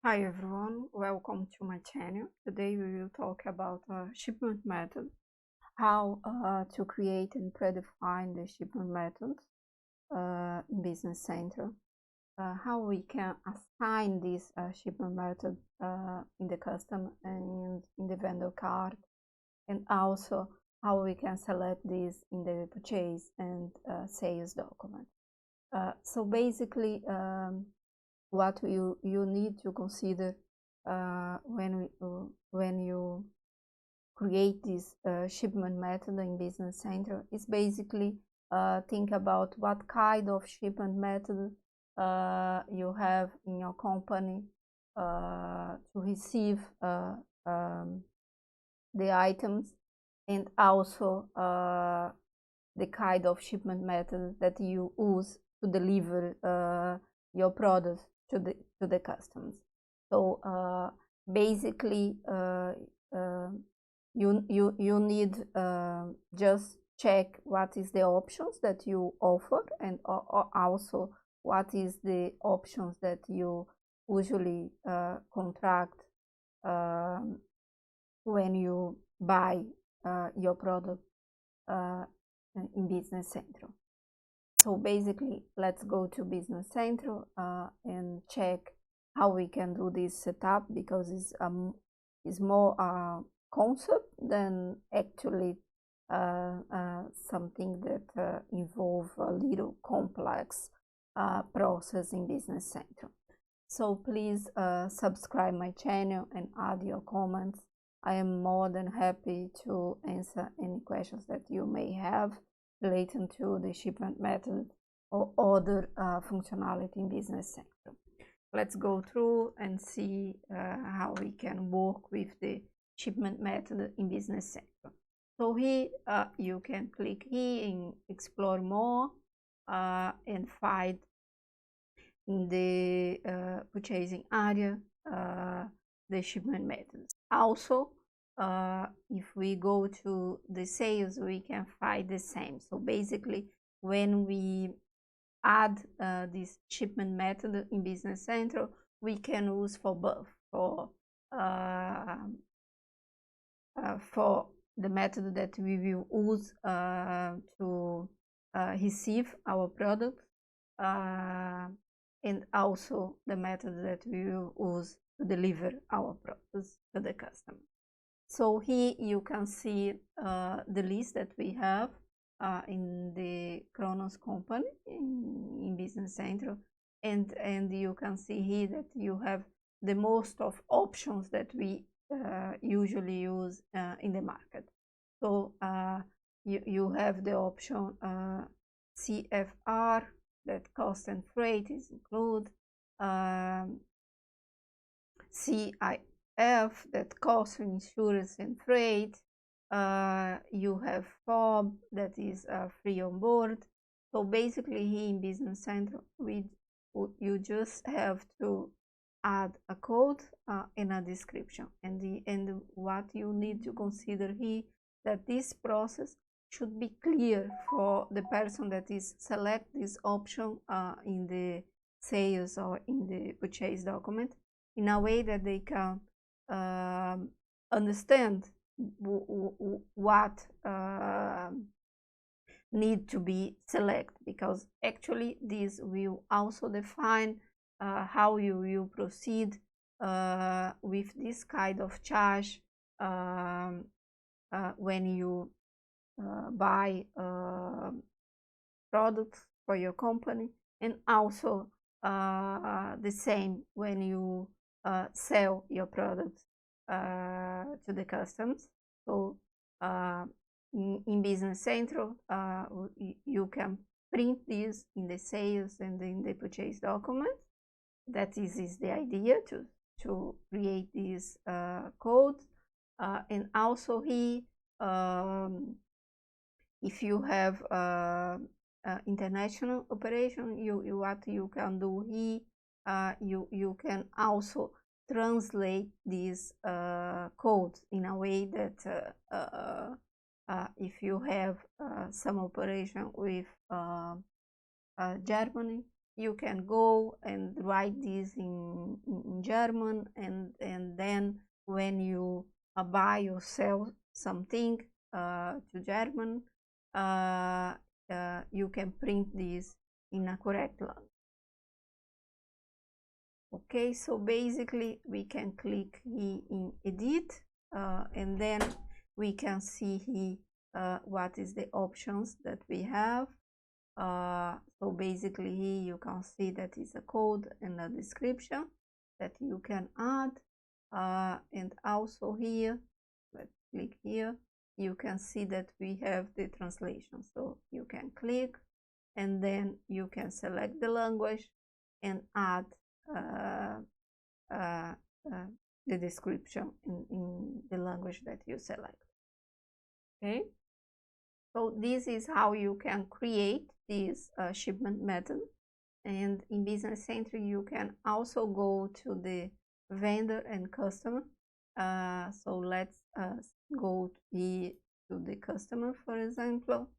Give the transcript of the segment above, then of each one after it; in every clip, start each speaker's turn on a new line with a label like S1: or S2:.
S1: Hi everyone, welcome to my channel. Today we will talk about shipment method, how to create and predefine the shipment methods in Business Central, how we can assign this shipment method in the custom and in the vendor card, and also how we can select this in the purchase and sales document. So basically, what you need to consider when you create this shipment method in Business Central is basically think about what kind of shipment method you have in your company to receive the items, and also the kind of shipment method that you use to deliver your products to the customers. So basically, you need just check what is the options that you offer, and also what is the options that you usually contract when you buy your product in Business Central. So basically, let's go to Business Central and check how we can do this setup, because it's more concept than actually something that involve a little complex process in Business Central. So please subscribe my channel and add your comments. I am more than happy to answer any questions that you may have related to the shipment method or other functionality in Business Central. Let's go through and see how we can work with the shipment method in Business Central. So here you can click here and explore more and find in the purchasing area the shipment methods. Also, if we go to the sales, we can find the same. So basically, when we add this shipment method in Business Central, we can use for both, for the method that we will use to receive our product, and also the method that we will use to deliver our products to the customer. So here you can see the list that we have in the Kronos company in Business Central, and you can see here that you have the most of options that we usually use in the market. So you have the option CFR, that cost and freight is included, CIF, that cost, insurance and freight. You have FOB, that is free on board. So basically here in Business Central, you just have to add a code and a description, and what you need to consider here, that this process should be clear for the person that is select this option in the sales or in the purchase document, in a way that they can understand what need to be selected, because actually this will also define how you will proceed with this kind of charge when you buy products for your company, and also the same when you sell your products to the customers. So in Business Central, you can print this in the sales and in the purchase document. That is the idea, to create this code. And also here, if you have international operation, what you can do here, you can also translate these codes in a way that if you have some operation with Germany, you can go and write this in German, and then when you buy or sell something to German, you can print this in a correct language. Okay, so basically we can click here in edit, and then we can see here what is the options that we have. So basically here you can see that is a code and a description that you can add, and also here, let's click here, you can see that we have the translation. So you can click and then you can select the language and add the description in the language that you select. Okay, so this is how you can create this shipment method. And in Business Central you can also go to the vendor and customer. So let's go here to the customer, for example,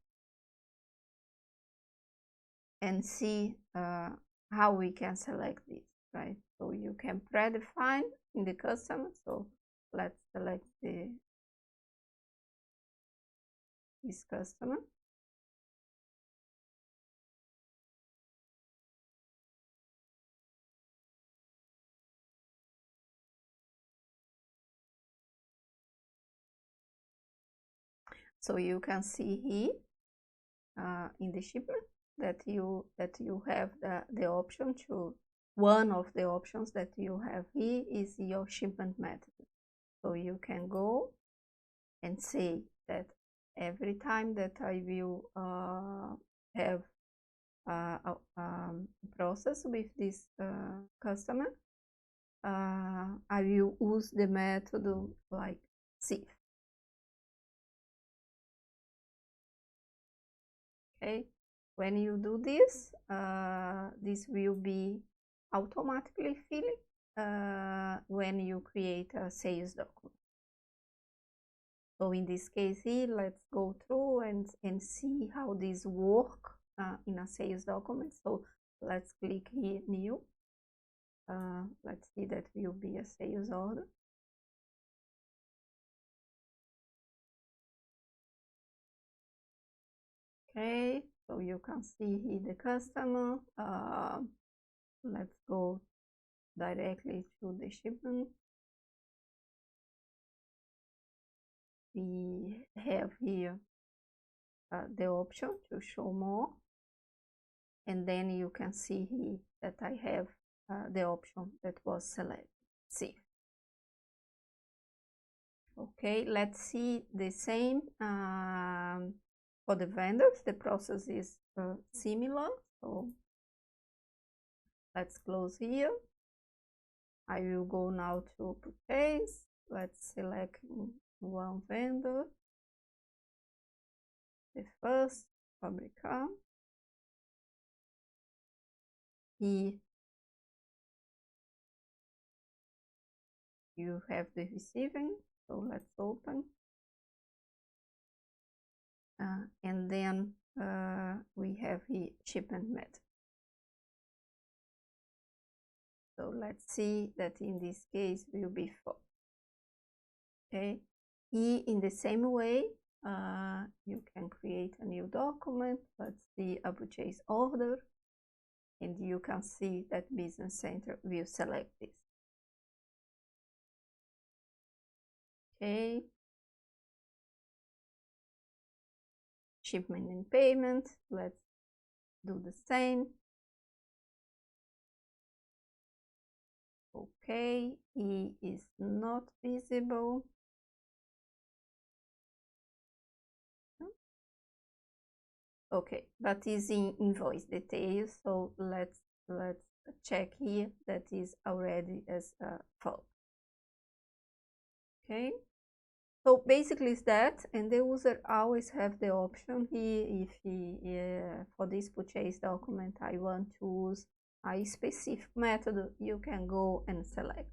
S1: and see how we can select this, right? So you can predefine in the customer. So let's select this customer. So you can see here in the shipment that you have the option to, one of the options that you have here is your shipment method. So you can go and say that every time that I will have a process with this customer, I will use the method like SIF. Okay, when you do this, this will be automatically filled when you create a sales document. So in this case here, let's go through and see how this work in a sales document. So let's click here, new. Let's see, that will be a sales order. Okay, so you can see here the customer. Let's go directly to the shipment. We have here the option to show more, and then you can see here that I have the option that was selected. See. Okay, let's see the same for the vendors. The process is similar. So let's close here. I will go now to purchase. Let's select one vendor. The first, fabricant. Here you have the receiving. So let's open. And then we have the shipment method. So let's see that in this case will be 4. Okay, here in the same way you can create a new document. Let's see a purchase order, and you can see that Business Central will select this. Okay, shipment and payment, let's do the same. Okay, E is not visible. Okay, that is in invoice details, so let's check here that is already as full. Okay, so basically it's that, and the user always have the option here, if he for this purchase document I want to use a specific method, you can go and select.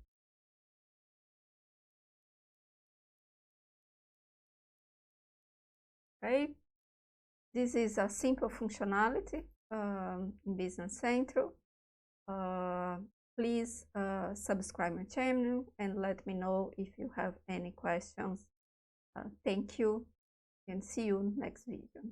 S1: Okay, this is a simple functionality in Business Central. Please subscribe my channel and let me know if you have any questions. Thank you and see you next video.